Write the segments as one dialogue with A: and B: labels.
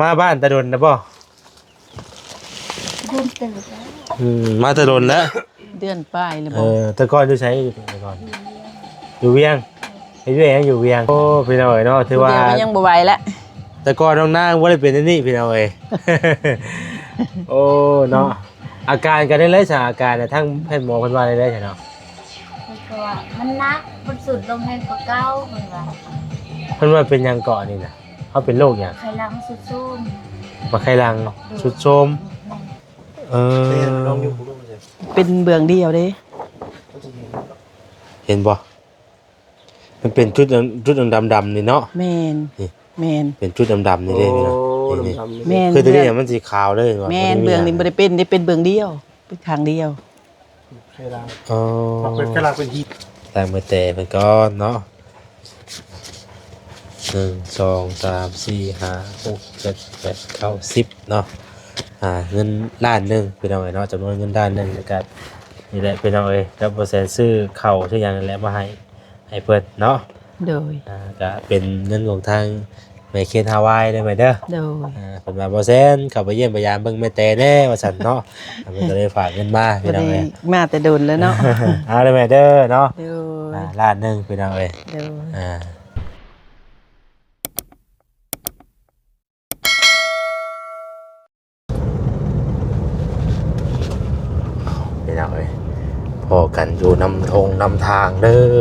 A: มาบ้านตะดนนะบ่
B: เดือนตื่นแล้ว
A: มาตะดนแล้ว
C: เดือนปลายเลยบ่
A: แต่ก่อนอยู่ใช้แต่ก่อนอยู่เวียงไอ้เวียงอยู่เวียงโอ้พี่น้อยเนาะถือว่า
C: ยังบ่ไหวแล้ว
A: แต่ก่อนน้องนางบ่ได้เป็นอันนี้พี่น้อยโอ้เนาะอาการกันได้เลยจ้ะอาการเนี่ยทั้งแพทย์หมอเพิ่นว่าได้เลยจ้ะเนาะ
B: ก็ว่ามันนักมันสุดลงแห้งกว่าเก่าเพิ่นว่า
A: เป็นหยังเกาะนี่น่ะเขาเป็นโรคหยัง
B: ไข้หลังสุดโทรม
A: มาไข้หลังสุดโทรม
C: เป็นเบื้องเดียวเด้
A: เห็นบ่มันเป็นจุดดำๆนี่เนาะ
C: แม่นแม่น
A: เป็นจุดดำๆนี่เด้นี่เนาะ
C: แม่น
A: คือตัวนี้มันสีขาวเลย
C: ว่าแม่นเบื้องนี่บ่ได้เป็นได้เป็นเบื้องเดียวเป็นข้างเดียว
A: ไข้หลังเป็นไข้หลังเป็นฮีทแต่มื้อแต่มันก็เนาะ1 2 3 4 5 6 7 8 9 10เนาะเงินล้านนึงพี่น้องเอ้ยเนาะจำนวนเงินล้านนึงแล้วก็นี่แหละพี่น้องเอ้ยแล้วบ่แสนซื้อข้าวทุกอย่างนั่นแหละมาให้เพิ่นเนาะ
C: โดย
A: ก็เป็นเงินของทางแม่เคนฮาวายได้ไหมเด้อ
C: โดย
A: เพิ่นว่าบ่แสนเข้าไปเยี่ยมพยายามเบิ่งแม่แต่แน่ว่าซั่นเนาะเพิ่นก็เลยฝากเงินมาพี่น้องเอ้ย
C: มาแต่โดนแล้วเนาะ
A: เอาเลยแม่เด้อเนาะ
C: โดย
A: ล้านนึงพี่น้องเอ้ย
C: โดย
A: พี่น้องเอ้ยพอกันอยู่นำทงนำทางเด้อ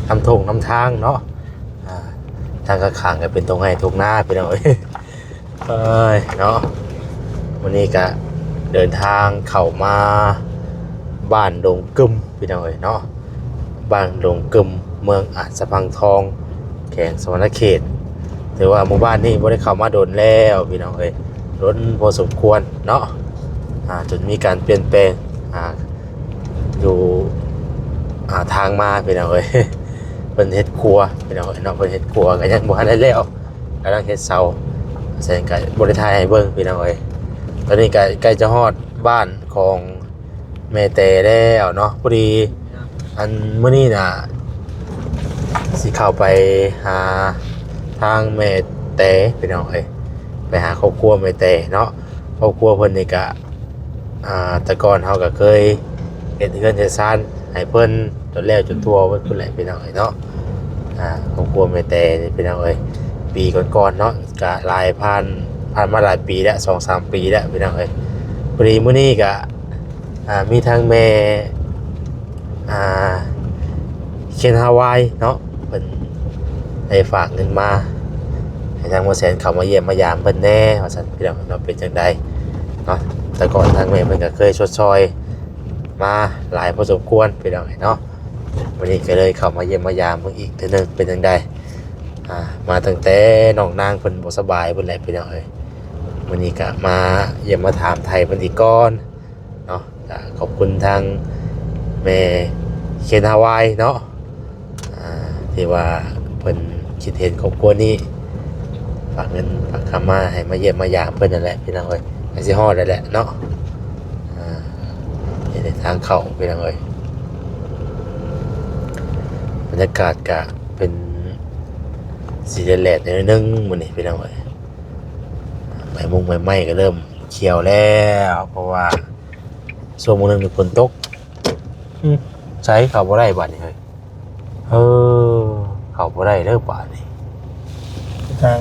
A: นำทงนำทางเนาะทางกระขางก็เป็นตรงให้ทุกหน้าพี่น้องเอ้ยเนาะวันนี้ก็เดินทางเข้ามาบ้านดงกึมพี่น้องเอ้ยเนาะบ้านดงกึมเมืองอาจสะพังทองแขวงสวรรณเขตถือว่าหมู่บ้านนี้บ่ได้เข้ามาโดนแล้วพี่น้องเอ้ยล้นพอสมควรเนาะจนมีการเปลี่ยนแปลงอยู่ทางมาพี่น้องเอ้ยเป็นเฮ็ดครัวพี่น้องเอ้ยเนาะเป็นเฮ็ดครัวก็ยังบ่ทันได้แล้วกำลังเฮ็ดเสาแสดงก็บ่ได้ถ่ายให้เบิ่งพี่น้องเอ้ยตอนนี้ก็ใกล้จะฮอดบ้านของแม่แต่แล้วเนาะพอดีอันมื้อนี้น่ะสิเข้าไปหาทางแม่แต่พี่น้องเอ้ยไปหาครอบครัวแม่แต่เนาะครอบครัวเพิ่นนี่ก็แต่ก่อนเฮาก็เคยเฮ็ดเรือนเฮ็ดซ่านให้เพิ่นจนแล้วจนทั่วเพิ่นแหละพี่น้องเอ้ยเนาะครอบครัวแม่แต่นี่พี่น้องเอ้ยปีก่อนๆเนาะก็หลายผ่านมาหลายปีแล้ว 2-3 ปีแล้วพี่น้องเอ้ยพอดีมื้อนี้ก็มีทางแม่เคนฮาวายเนาะเพิ่นได้ฝากเงินมาให้ทางบ่แสนเข้ามาเยี่ยมมายามเพิ่นแน่ว่าซั่นพี่น้องเนาะเป็นจังได๋เนาะแต่ก่อนทางแม่เพิ่นก็เคยชดชอยมาหลายพอสมควรพี่น้องเนาะวันนี้ก็เลยเข้ามาเยี่ยมมายามเพิ่นอีกเทื่อนึงเป็นจังได๋มาตั้งแต่น้องนางเพิ่นบ่สบายเพิ่นแหละพี่น้องเอ้ยวันนี้ก็มาเยี่ยมมาถามไทยเพิ่นอีกก่อนเนาะก็ขอบคุณทางแม่เคนฮาวายเนาะที่ว่าเพิ่นคิดเห็นครอบครัวนี้ฝากเงินฝากคำมาให้มาเยี่ยมมายามเพิ่นนั่นแหละพี่น้องเอ้ยก็สิฮอดแล้วแหละเนาะในทางเข้าพี่น้องเอ้ยบรรยากาศก็เป็นสีแดดๆนิดนึงมื้อนี้พี่น้องเอ้ยใบมุงใบไม้ก็เริ่มเขียวแล้วเพราะว่าช่วงมื้อนึงฝนตกใช้เข้าบ่ได้บัดนี้เฮ้ยเข้าบ่ได้เด้อบาดนี้ทาง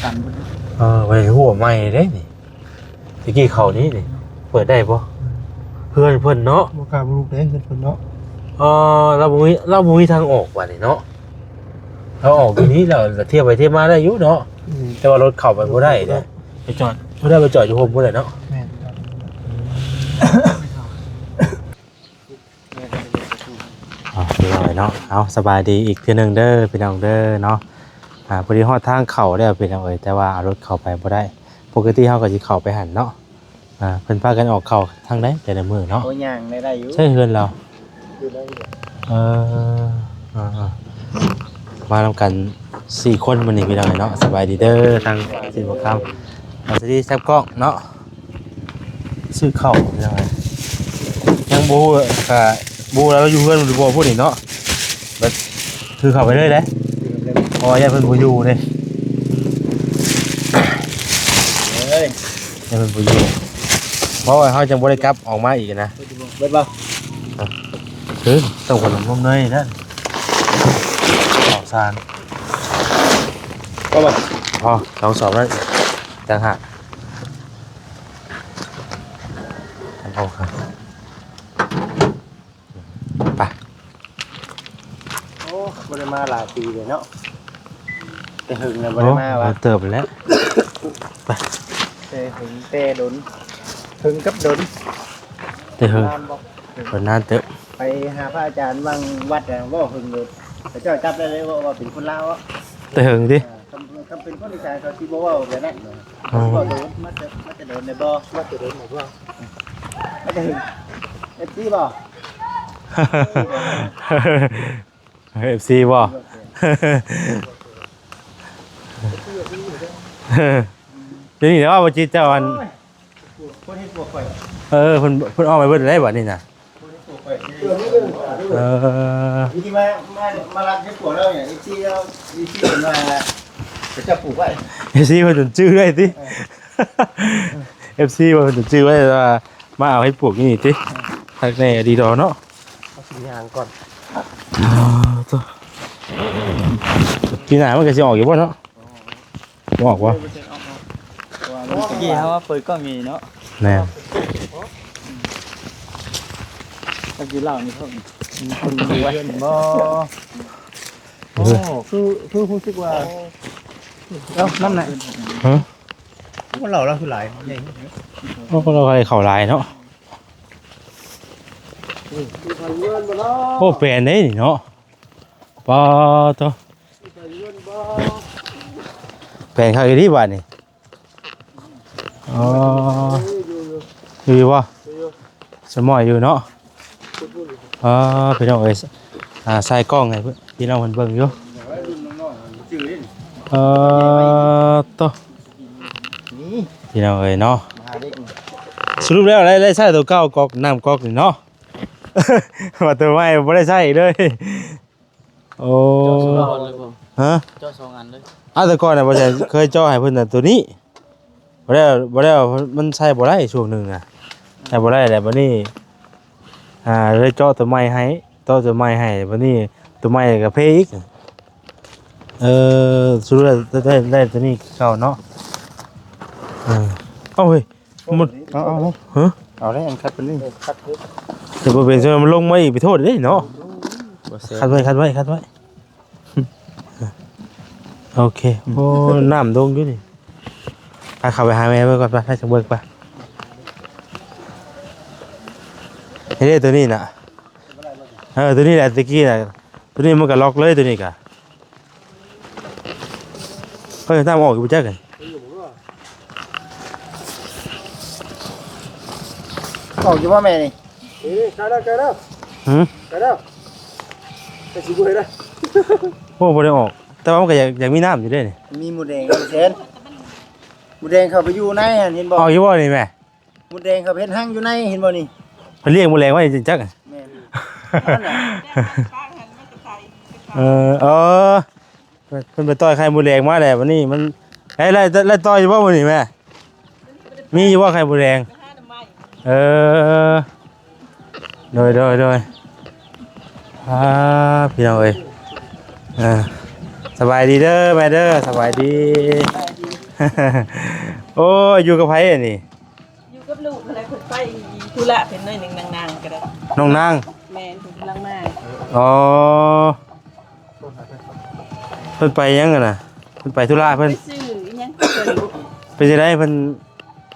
A: ตันไว้หัวใหม่เด้นี่ตะกี้เข้านี้นี่เปิดได้บ่เพื่อนเนาะ
D: บ่กล้าลูกเด้เพิ่นเนาะ
A: เราบ่มีทางออกบัดนี้เนาะเราออกทีนี้เราเที่ยวไปเที่ยวมาได้อยู่เนาะแต่ว่ารถเข้าไปบ่ได้เด้ไปจอดบ่ได้ไปจอดอยู่โฮมบ่ได้เนาะ
D: แม่น
A: พี่น้องเนาะเอาสบายดีอีกเทื่อนึงเด้อพี่น้องเด้อเนาะพอดีฮอดทางเข้าแล้วพี่น้องเอ้ยแต่ว่าเอารถเข้าไปบ่ได้ปกติเฮาก็สิเข้าไปหั่นเนาะเพิ่นพากันออกเข้าทางใดแต่ละมื้อเนาะ
D: โอ้ย่างได้อยู่
A: ใช่เฮือนเรามานำกัน4คนมื้อนี้พี่น้องเนาะสบายดีเด้อทางสิบ่คำสวัสดีแซ่บกล้องเนาะซื้อข้าวพี่น้องยังบ่ก็บ่แล้วอยู่เฮือนหรือบ่พูดนี่เนาะแบบคือเข้าไปเลยเด้พออย่าเพิ่นบ่อยู่เด้
D: เลย
A: ยังเป็นผู้อยู่เพราะว่าเขาจะบ่ได้กลับออกมาอีกนะ
D: เบิดบ่
A: คือต้องขนมนมเนยนั่นออกซาน
D: ก็บ่
A: พอ2 สอบแล้วต่างหากเอาครับไป
D: โอ้บ่ได้มาหลายปีเลยเนาะแต่หึงน่ะบ่ได้มาว่ะ
A: เติบแล้ว
D: แต่หึงแต่ดนหึงกับดน
A: เติบ
D: นานบ่
A: คนนั้นเติบ
D: ไปหาพระอาจารย์บางวัดน่ะบ่หึงเลยพระเจ้าจับได้เลยว่าเป็นคนลาวอ่ะ
A: เติบดิ
D: คำเป็นคนอีสานเขาสิบ่เว้าแบบนั้นบ่โดนมันจะโดนในบ่มันจะโดนในบ่มันจะหึงเอฟซีบ่
A: FC บ่เดี๋ยวนี้เดี๋ยวว่าบ่จิตเจ้าอัน
D: คนเฮ็ดพวกข่อย
A: เพิ่นออกไปเบิดได้บัดนี้น่ะ
D: คนเฮ็ดพวกข่อยวิธีมารักเฮ็ดพวกเราเนี่ยเอฟซีเราเอฟซีเห็นว่าจะปลูกไว้
A: FC เพิ่นจนชื่อได้ติ FC เพิ่นจนชื่อไว้ว่ามาเอาให้ปลูกนี่ติทักแน่ดีดอเนาะ
D: เอาสิ่งอย่างก่อน
A: ปีหน้ามันก็สิออกอยู่บ่เนาะบ่ออกบ่
D: เมื่อกี้เขาว่าเปิดกล้องมีเนาะ
A: แน่
D: ตะกี้เล่านี่เขาคนดูไว้บ่โอ้คือรู้สึกว่าเอ้าน้ำไหน
A: ฮะ
D: มันเหล่าเราคือหลายใหญ่
A: โอ้เราใครเข้าหลายเนาะโอ้แปลนเด้นี่เนาะปอตัวแปลนเขาอีดีบาดนี่อ๋ออยู่บ่สมอยอยู่เนาะอ๋อพี่น้องเอ้ยใส่กล้องให้พี่น้องเพิ่นเบิ่งอยู่ตัว
D: นี่
A: พี่น้องเอ้ยเนาะ
D: มาเด็ก
A: สรุปแล้วได้ใช้ตัวเก่าก๊อกน้ำก๊อกนี่เนาะ ว่าตัวใหม่บ่ได้ใช้อีกเลยโอ้ฮะ
D: เจ้า2อันเลย
A: แต่ก่อนน่ะบ่ใช่เคยเจาะให้เพิ่นน่ะตัวนี้บ่ได้มันใช้บ่ได้ช่วงหนึงอ่ะใช้บ่ได้แล้วบัดนี้เลยเจาะตัวใหม่ให้ตัวใหม่ให้บัดนี้ตัวใหม่ก็เพอีกสรุปแล้วได้ตัวนี้เก่าเนาะเอ้าเฮ้ยมัน
D: เอา
A: ฮะ
D: เอาได้อันคัดเป็นนี่คัด
A: แต่บ่เป็นซะมันลงมาอีกไปโทษเด้เนาะคัดไว้โอเคโอ้น้ำดงอยู่นี่ไปเข้าไปหาแม่เบิ่งก่อนไปให้จังเบิ่งไปเฮ้ยตัวนี้น่ะตัวนี้แหละตะกี้น่ะตัวนี้มันก็ล็อกเลยตัวนี้ก็เฮ้ยน้ำออกอยู่บ่จักกัน
D: ออกอยู่ว่าแม่นี่ใกล้แล้ว
A: หึ
D: ใกล้แล้วไปสิกูเฮ็ดได้
A: โอ้บ่ได้ออกแต่ว่ามันก็อยากมีน้ำอยู่เด้นี่
D: มีหมูแดงกับเซนหมูแดงเข้าไปอยู่ในเห็นบ่
A: ออกอยู่บ่นี่แม่
D: หมูแดงเข้าไปเฮ็ดหั่งอยู่ในเห็นบ่นี่
A: เพิ่นเลี้ยงบ่แรงไว้จักกัน
D: แม่น
A: เออเพิ่นไปต่อยไข่มดแดงมาแล้ววันนี้มันไล่ต่อยอยู่บ่มื้อนี้แม่มีอยู่บ่ไข่มดแดงโดยพี่น้องเอ้ยสบายดีเด้อแม่เด้อสบายดี โอ้อยู่กับไผอันนี้
C: อยู่กับลูกอะไรเพิ่นไปธุระเป็นหน่อยหนึงนางๆก็ได้
A: น้องนาง
C: แม่นเพิ่นกำลังมา
A: อ๋อเพิ่นไปยังกันน่ะเพิ่นไปธุระเพิ่น
C: ไปซื้ออีหยังเพิ่น
A: เป็นจังได๋เพิ่น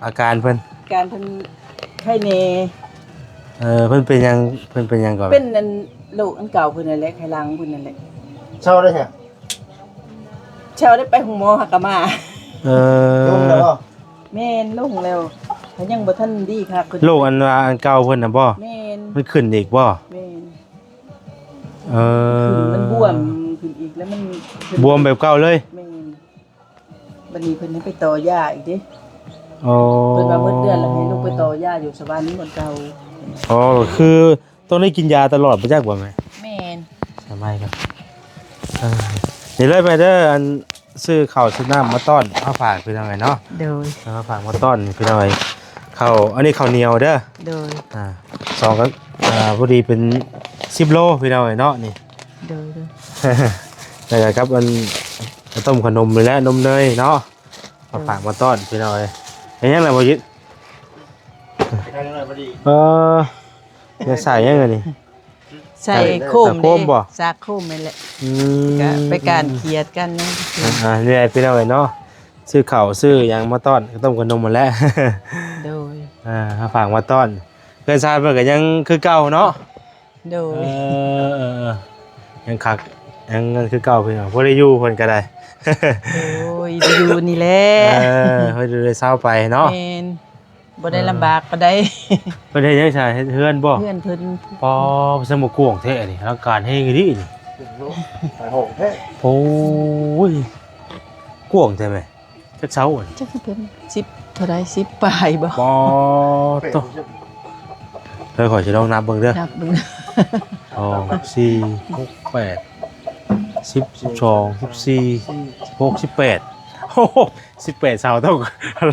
A: อาการเพิ่น
C: การเพิ่นไข้แน่
A: เพิ่นเป็นยังก่อน
C: เป็นอันโรคอันเก่าเพิ่นนั่นแหละไข้หลังเพิ่นนั่นแหละ
D: เช่าได้ใช่
C: เช้าได้ไปหงหมอหักกะมา
D: ลงแล้วบ่
C: แม่นลงแล้วถ้ายังบ่ทันดีค่ะเพิ่น
A: โรคอันว่าอันเก่าเพิ่นน่ะบ่
C: แม่น
A: มันขึ้นอีกบ่
C: แม่น
A: ขึ้
C: มันบวมขึ้นอีกแล้วมัน
A: บวมแบบเก่าเลย
C: แม่นบัดนี้เพิ่นให้ไปต่อยาอีกเด้
A: อ๋อ
C: เพิ่นว่าเบิดเดือนแล้วให้ลูกไปต่อยาอยู่สวรรค์เหมือนเก่า
A: อ๋อคือต้องได้กินยาตลอดบ่จักบ่แม่
C: แม่น
A: สบายครับเดี๋ยวเลยไปเด้ออัน ซื้อข้าวซื้อน้ำมาต้อนมาฝากพี่น้องไงเนาะ
C: โดย
A: มาฝากมาต้อนพี่น้องไงข้าวอันนี้ข้าวเหนียวเด้อ
C: โดย
A: สองก็พอดีเป็น10 โลพี่น้องไงเนาะนี่
C: โดย
A: แล้วก็ครับมันต้มขนมเลยแหละนมเนยเนาะมาฝากมาต้อนพี่น้องไงเห็นยังไงบ่ยึดจะใส่ยังไงนี่
C: ใส่โคม
A: โคมบ่
C: ซากโคมนั่นแหละก็ไปการเขียดกันนะ
A: นี่ไงพี่น้องไงเนาะซื้อข้าวซื้อหยังมาต้อนต้มขนมหมดแล้ว
C: โดย
A: มาฝากมาต้อนเพื่อนชายเพื่อนก็ยังคือเก่าเนาะ
C: โดย
A: ยังคักยังคือเก่าพี่น้องพอได้อยู่เพิ่นก็ได้
C: โอ้ยอยู่นี่แหละ
A: เพิ่นได้เศร้าไปเนาะ
C: แม่นบ่ได้ลำบากปานใด
A: เพิ่นเฮ็ดยังไงเฮ็ดเฮือนบ่
C: เพื่อนเพิ่น
A: ปอสมุกกวงแท้นี่แล้วการเฮ็ดดีนี่
D: ไปหงแท้
A: โอ้ยกวงใช่มั้ยจักเช้าอ่ะ
C: จักเป็น10เท่าใด10ปลายบ่
A: ปอโตเฮ้ยขอสิลองนับเบิ่งเด้อ
C: นับเบิ่ง
A: 2 4 6 8 10 12 14 16 18โอ้โห18เสาต้อง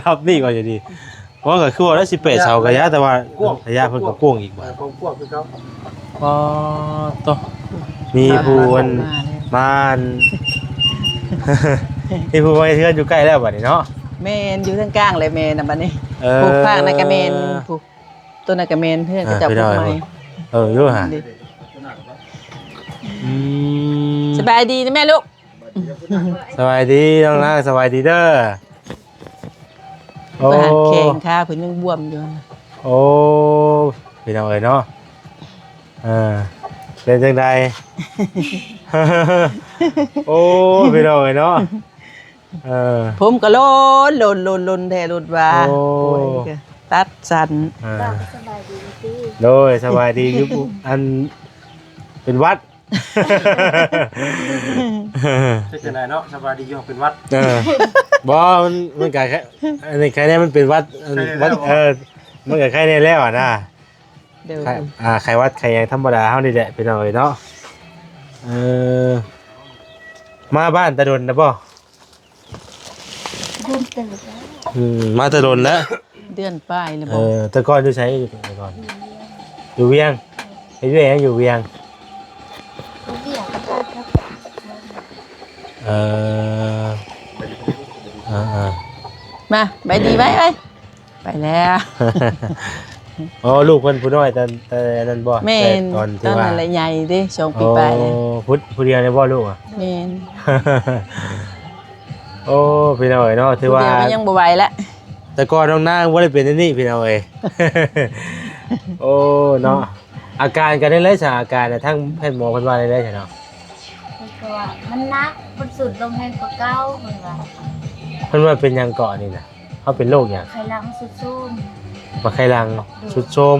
A: รับนี่ก่อนจะดีเพราะก็คือว่าได้18เสาก็ยะแต่ว่าระยะเพิ่นก็กว้างอีกบ่
D: ผมกลัวคือเขา
A: อ๋อโตมีผู้อันมาอัน มีผู้มาเทือนอยู่ใกล้แล้วบัดนี้เนาะ
C: แม่นอยู่ทางกลางเลยแม่น่ะบัดนี้
A: เออ
C: ปลูกข้างน่ะก็แม่นปลูกต้นน่ะก็แม่นเพื่อนก็จะปลูกใหม่
A: อยู่ห่าอืม
C: สบายดีนะแม่ลูก
A: สบายดีน้องนางสบายดีเด้อโอ้
C: ก็หันแข้งขาเพิ่นยังบวมอยู่นะ
A: โอ้พี่น้องเอ้ยเนาะเป็นจังใด โอ้พี่น้องเอ้ยเนาะ
C: ผมก็ลนแท้ลนว่า
A: โอ้
C: โอ้ยก็ตัดสั้น
B: ก็สบายดีสิ
A: โดยสบายดีอยู่อันเป็นวัด
D: เป็นจังไดเนาะสบายดีอยู่เป็นวัด
A: บ่มันก็แค่อันนี้แค่นี้มันเป็นวัดวัดมันก็แค่นี้แล้วอ่ะนะ
C: เดี๋ยว
A: ใครวัดใครยังธรรมดาเฮานี่แหละพี่น้องเอ้ยเนาะมาบ้านตะดนนะบ่
B: เริ่มตื่นแล้ว
A: มาตะดนแล้ว
C: เดือนป้ายแล้วบ่
A: แต่ก่อนอยู่ใช้อยู่แต่ก่อนอยู่เวียงเฮ็ดเวียงอยู่เวียง
B: เขาเรียกก็ได้ครับ
A: เออ
C: มาไปดีไว้ไปแล้ว
A: อ๋อลูกเพิ่นผู้น้อยแต่นั้นบ่
C: แม่น
A: ตอน
C: ต
A: ที่
C: อน
A: ว่า
C: นั้นแหละใหญ่เด้2 ปีไปเลย
A: ผู้เดียวในบ่ลูกอ่ะ
C: แม่น
A: โอ้พี่น้องเอ้ยเนาะถือว่า
C: เดี๋ยวมันยังบ่ไหวละ
A: แต่ก่อนน้องนางบ่ได้เป็นอันนี้พี่น้องเอ้ย โอ้เนาะอาการกันได้เลยจ้ะอาการเนี่ยทั้งแพทย์หมอเพิ่นว่าได้เลยจ้ะเนาะ
B: มันก็ว่ามันนักมันสุดลงแห้งกว่าเก่าเพิ่นว่า
A: เพิ่นว่าเป็นหยังเกาะนี่น่ะเขาเป็นโรคหยัง
B: ไขลังสุดซุ่ม
A: มาไข้ลังสุดโทรม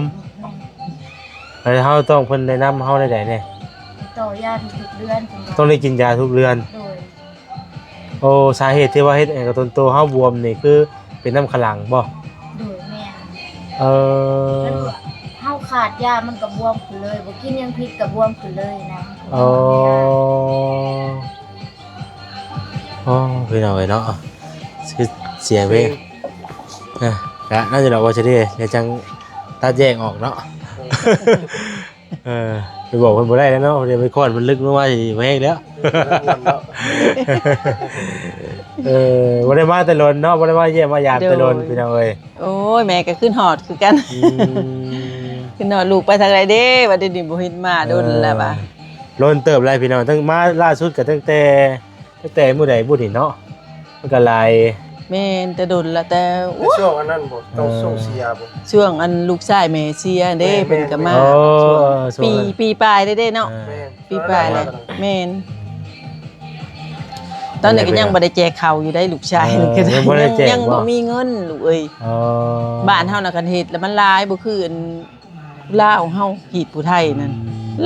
A: แล้วเฮาต้องเพิ่นแนะนำเฮาได้ใดแน่
B: ต่อยาทุกเดือนเพิ่นว่า
A: ต้องได้กินยาทุกเดือน
B: โดย
A: โอ้สาเหตุที่ว่าเฮ็ดให้กระต้นโตเฮาบวมนี่คือเป็นน้ำขลังบ่
B: โดยแม่น
A: เออ
B: มันว่าเฮาขาดยามันก็บวมขึ้นเลยบ่กินหยังผิดก็บวมขึ้นเลยนะ
A: อ๋ออ๋อพี่น้องเอ้ยเนาะคือเสียงเพลงก็น่าจะดอกว่าจะได้เดี๋ยวจังตัดแยกออกเนาะ ไปบอกเพิ่นบ่ได้แล้วเนาะเดี๋ยวไปคอนมันลึกลงมาสิบ่แห้งแล้ว บ่ได้มาแต่ลนเนาะบ่ได้มาเยี่ยมมายามแต่ลนพี่น้องเอ้ย
C: โอ้ยแม่ก็ขึ้นหอดคือกัน ขึ้นหอดลูกไปทางไรเด้ว่าเดี๋ยวนี้บ่เห็นมาโดนแล้วบ่า
A: ลนเติบหลายพี่น้องตั้งมาล่าสุดก็ตั้งแต่มื้อใดบ่นี่เนาะมันก็หลาย
C: แม่นแต่โดนละแต่
D: ในช่วงอันนั้นบ่ต้องส่งเสียบ่
C: ช่วงอันลูกชายแม่เสียเด้เพิ่นก็มา
A: โอ้
C: ช่วงปีปลายเด้เนาะ
D: แม่น
C: ปีปลายเลยแม่นตอนนี้ก็ยังบ่ได้แจกข้าวอยู่ได้ลูกชายก็ได้ยังบ่มีเงินลูกเอ้ย
A: อ๋อ
C: บ้านเฮาน่ะกันเฮ็ดแล้วมันหลายบ่คืออันลาวเฮาฮีดผู้ไทยนั่น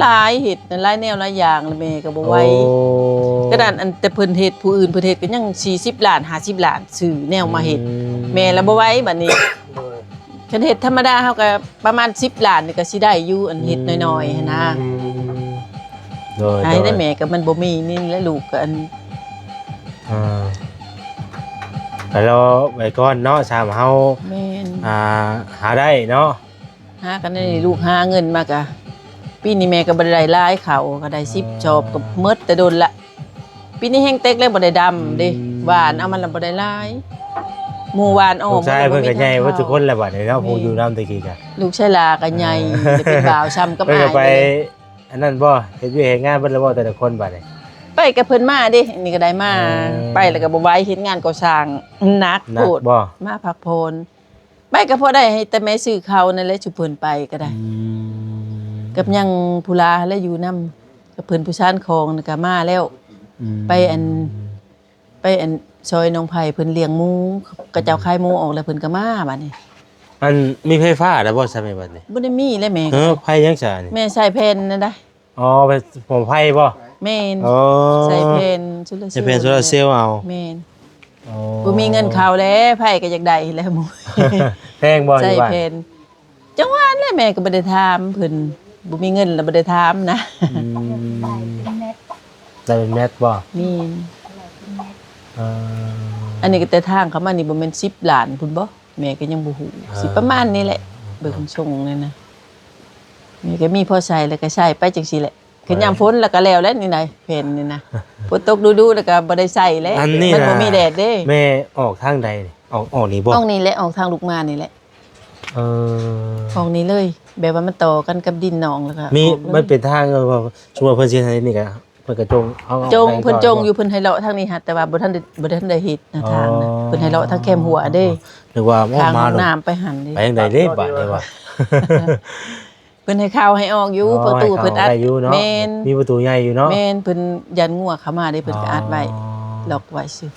C: หลายเฮ็ดนั่นหลายแนวหลายอย่างแล้วแม่ก็บ่ไหวกระดานอันแต่เพิ่นเฮ็ดผู้อื่นเพิ่นเฮ็ดก็ยัง40ล้าน50ล้านซื้อแนวมาเฮ็ดแม่แล้วบ่ไหวบัดนี้
D: โดย
C: คันเฮ็ดธรรมดาเฮาก็ประมาณ10ล้านนี่ก็สิได้อยู่อันเฮ็ดน้อยๆหันนะ
A: โดย
C: ให้ได้แม่ก็มันบ่มีนี่แหละลูกก็อัน
A: ไปรอไว้ก่อนเนาะสามเฮา
C: แม่น
A: หาได้เนาะ
C: หากันได้ลูกหาเงินมากะปีนี้แม่ก็บ่ได้หลายเขาก็ได้10ชอบก็หมดแต่โดนละปีนี้แห้งเต็กแล้วบ่ได้ดำเด้หวานเอามันละบ่ได้หลายหมู่หวานออ
A: ลู
C: ก
A: กชายเพิ่นก็ใหญ่ว่าทุกคนแหละบัดนี้เนาะผู้อยู่นำตะกี้ก็
C: ลูกชายลาก็ใหญ่จะเป็นบ่าวช้ำกับ
A: เพิ่น
C: อา
A: ก็
C: ย
A: ไป
C: เลย
A: อันนั้นบ่เฮ็ดเวียกเฮ็ดงานเพิ่นแล้วบ่แต่ละคนบัดนี้
C: ไปกับเพิ่นมาเด้นี่ก็ได้มาไปแล้วก็บ่ไหวเฮ็ดงานก่อสร้างหนัก
A: นั
C: โพ
A: ก
C: ด
A: บ่
C: มาพักพรไปก็พอได้ให้แต่แม่ซื้อเขาวนั่นแหละชุเพิ่นไปก็ได้ กับยังผู้ลาและอยู่นํกับเพิ่นผู้ชานของน่ะก็มาแล้ว ไปอันซอยน้องไผ่เพิ่นเลี้ยงหมูกระเจ้าคายหมูออกแล้วเพิ่นก็มาบัดนี้
A: มันมีไฟฟ้าแล้วบ่ใช่ไหมบัดนี้
C: บ่ได้มีเลยแม่
A: ไผยังซะนี่
C: แม่ใส่แผ่นนั่นได้
A: อ๋อเป็นผมไผบ่
C: แม่น
A: อ๋อ
C: ใส่แผ่นชุล
A: จะเป็นโซลาร์เซลล์เอา
C: แม่น
A: อ๋อ
C: บ่มีเงินเข้าแล้วไผก็อยากได้แล้วหมู
A: แพงบ่อ
C: ใส่
A: ยู่บ้าน
C: แผ่นจังหวะนั้นแหละแม่ก็บ่ได้ถามเพิ่นบ่มีเงินแล้วบ่ได้ถามนะ
A: อืม
B: เป็นเม็ด
A: ได้เป็นแมทบ่
C: นี่
A: เอ่อ
C: อันนี้ก็แต่ทางเขามานี่บ่แม่น10ล้านพุ่นบ่แม่ก็ยังบ่ฮู้สิประมาณนี้แหละเบิ่งส่งนี่นะแม่ก็มีพอใช้แล้วก็ใช้ไปจังซี่แหละคือยามฝนแล้วก็แล้วแล้วนี่นะแผ่นนี่นะฝนตกดูๆแล้วก็บ่ได้ใช้แล้ว
A: อันนี้
C: มั
A: นะ
C: บ่มีแดดเด้
A: แม่ออกทางใดนี่ออกนี่บ่
C: ออกนี่แหละออกทางลูกมานี่แหละ
A: เออ
C: ออกนี่เลย แบบว่ามันต่อกันกับดินหนองแล้วก็
A: มี
C: ออกเลย
A: มันเป็นทางว่าชัวร์เพิ่นสิให้นี่ก็เพิ่นก็จงเอา
C: จง
A: ไป
C: เพิ่น
A: ก่
C: จงอยู่เพิ่นให้เลาะทางนี้หัดแต่ว่าบ่ทันได้เฮ็ดนะทางนะเพิ่นให้เลาะทางแคมหัวเด้
A: นึกว่าหม้อ
C: ทาง
A: มา
C: ห้อง
A: ลง
C: น้ำไปหันเด้
A: ไปจังไดเด้บาดนี้ว่า
C: เพิ่นให้เข้าให้ออกอยู่ประตูเพิ่นอัด
A: ได้อยู่เนาะ
C: แม่น
A: มีประตูใหญ่อยู่เนาะ
C: แม่นเพิ่นยันงัวเข้ามาได้เพิ่นก็อัดไว้ล็อกไว้ซื่อ